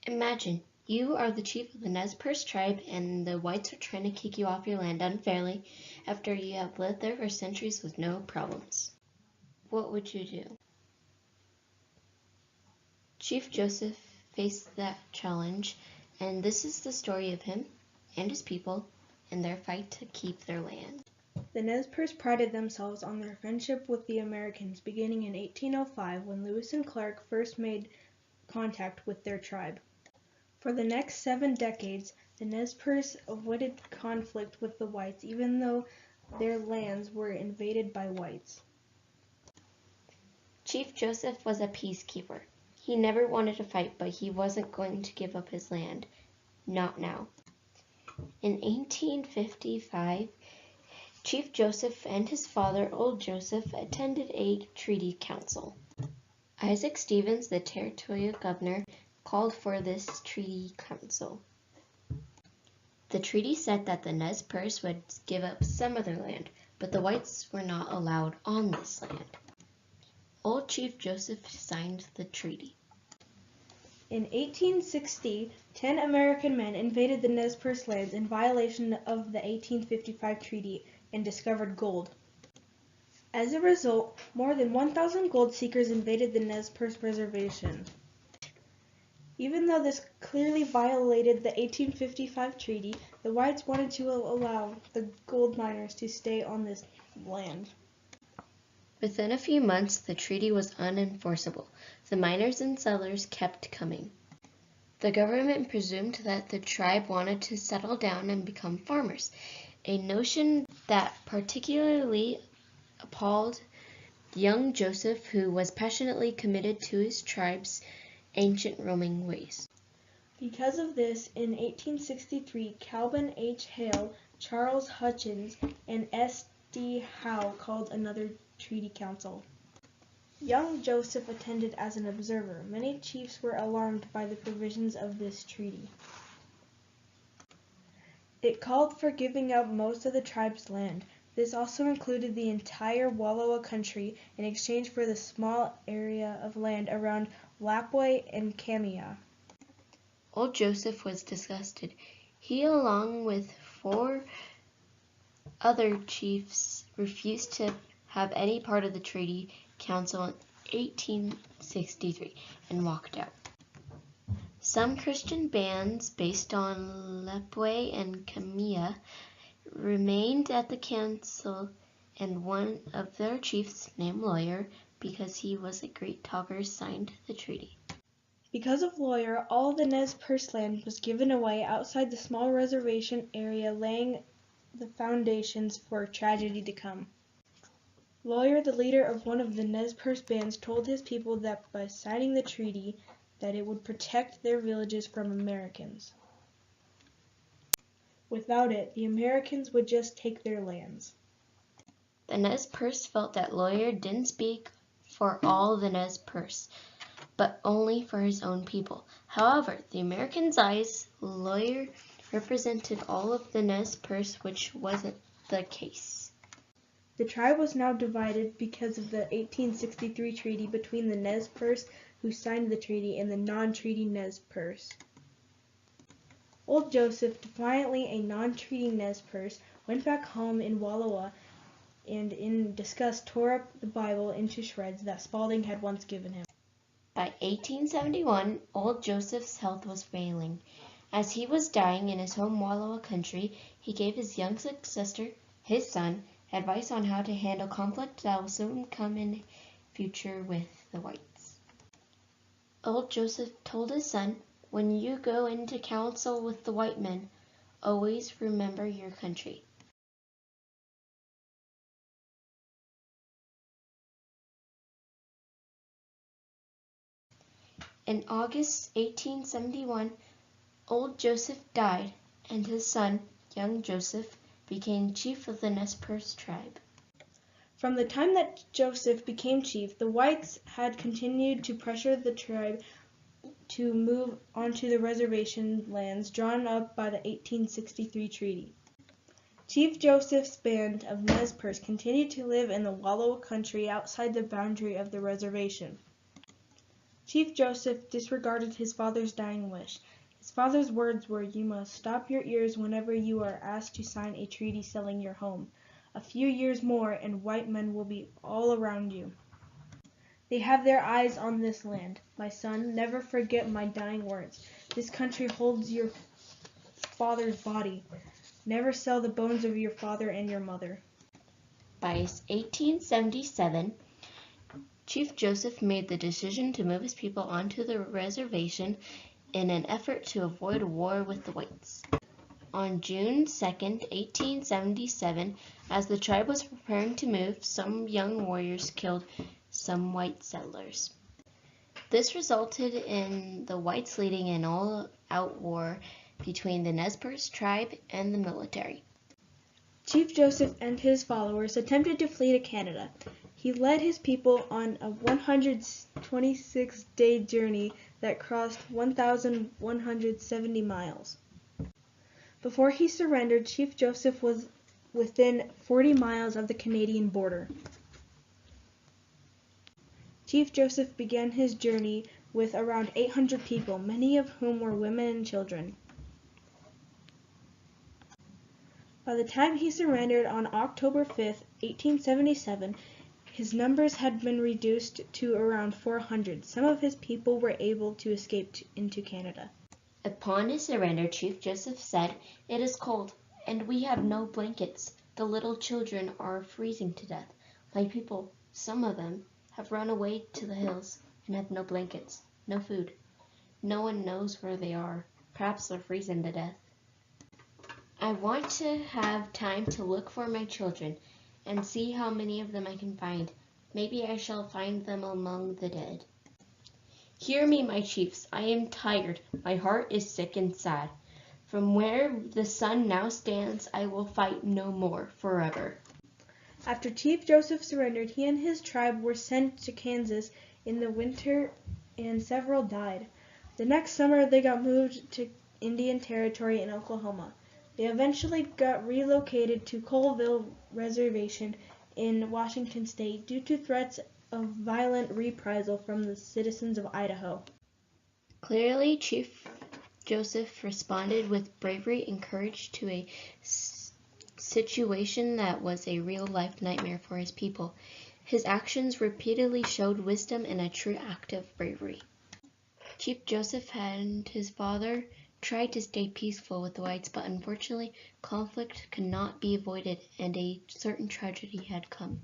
Imagine you are the chief of the Nez Perce tribe and the whites are trying to kick you off your land unfairly after you have lived there for centuries with no problems. What would you do? Chief Joseph faced that challenge, and this is the story of him and his people and their fight to keep their land. The Nez Perce prided themselves on their friendship with the Americans, beginning in 1805 when Lewis and Clark first made contact with their tribe. For the next 7 decades, the Nez Perce avoided conflict with the whites even though their lands were invaded by whites. Chief Joseph was a peacekeeper. He never wanted to fight, but he wasn't going to give up his land. Not now. In 1855, Chief Joseph and his father, Old Joseph, attended a treaty council. Isaac Stevens, the territorial governor, called for this treaty council. The treaty said that the Nez Perce would give up some of their land, but the whites were not allowed on this land. Old Chief Joseph signed the treaty. In 1860, 10 American men invaded the Nez Perce lands in violation of the 1855 treaty and discovered gold. As a result, more than 1,000 gold seekers invaded the Nez Perce reservation. Even though this clearly violated the 1855 treaty, the whites wanted to allow the gold miners to stay on this land. Within a few months, the treaty was unenforceable. The miners and settlers kept coming. The government presumed that the tribe wanted to settle down and become farmers, a notion that particularly appalled young Joseph, who was passionately committed to his tribe's ancient roaming ways. Because of this, in 1863, Calvin H. Hale, Charles Hutchins, and S.D. Howe called another treaty council. Young Joseph attended as an observer. Many chiefs were alarmed by the provisions of this treaty. It called for giving up most of the tribe's land. This also included the entire Wallowa country in exchange for the small area of land around Lapwai and Kamia. Old Joseph was disgusted. He, along with 4 other chiefs, refused to have any part of the treaty council in 1863 and walked out. Some Christian bands based on Lepwe and Kamia remained at the council, and one of their chiefs, named Lawyer, because he was a great talker, signed the treaty. Because of Lawyer, all the Nez Perce land was given away outside the small reservation area, laying the foundations for tragedy to come. Lawyer, the leader of one of the Nez Perce bands, told his people that by signing the treaty, that it would protect their villages from Americans. Without it, the Americans would just take their lands. The Nez Perce felt that Lawyer didn't speak for all the Nez Perce, but only for his own people. However, the Americans' eyes, Lawyer represented all of the Nez Perce, which wasn't the case. The tribe was now divided because of the 1863 treaty between the Nez Perce, who signed the treaty, and the non-treaty Nez Perce. Old Joseph, defiantly a non-treaty Nez Perce, went back home in Wallowa and in disgust tore up the Bible into shreds that Spalding had once given him. By 1871, Old Joseph's health was failing. As he was dying in his home Wallowa country, he gave his young successor, his son, advice on how to handle conflict that will soon come in future with the whites. Old Joseph told his son, "When you go into council with the white men, always remember your country." In August 1871, Old Joseph died, and his son, young Joseph, became chief of the Nez Perce tribe. From the time that Joseph became chief, the whites had continued to pressure the tribe to move onto the reservation lands drawn up by the 1863 treaty. Chief Joseph's band of Nez Perce continued to live in the Wallowa country outside the boundary of the reservation. Chief Joseph disregarded his father's dying wish. His father's words were, "You must stop your ears whenever you are asked to sign a treaty selling your home. A few years more, and white men will be all around you. They have their eyes on this land. My son, never forget my dying words. This country holds your father's body. Never sell the bones of your father and your mother." By 1877, Chief Joseph made the decision to move his people onto the reservation in an effort to avoid a war with the whites. On June 2nd, 1877, as the tribe was preparing to move, some young warriors killed some white settlers. This resulted in the whites leading an all-out war between the Nez Perce tribe and the military. Chief Joseph and his followers attempted to flee to Canada. He led his people on a 126-day journey that crossed 1,170 miles. Before he surrendered, Chief Joseph was within 40 miles of the Canadian border. Chief Joseph began his journey with around 800 people, many of whom were women and children. By the time he surrendered on October 5, 1877, his numbers had been reduced to around 400. Some of his people were able to escape into Canada. Upon his surrender, Chief Joseph said, "It is cold, and we have no blankets. The little children are freezing to death. My people, some of them, have run away to the hills and have no blankets, no food. No one knows where they are. Perhaps they're freezing to death. I want to have time to look for my children and see how many of them I can find. Maybe I shall find them among the dead. Hear me, my chiefs. I am tired. My heart is sick and sad. From where the sun now stands, I will fight no more forever." After Chief Joseph surrendered, he and his tribe were sent to Kansas in the winter, and several died. The next summer, they got moved to Indian Territory in Oklahoma. They eventually got relocated to Colville Reservation in Washington State due to threats of violent reprisal from the citizens of Idaho. Clearly, Chief Joseph responded with bravery and courage to a situation that was a real-life nightmare for his people. His actions repeatedly showed wisdom and a true act of bravery. Chief Joseph and his father tried to stay peaceful with the whites, but unfortunately, conflict could not be avoided, and a certain tragedy had come.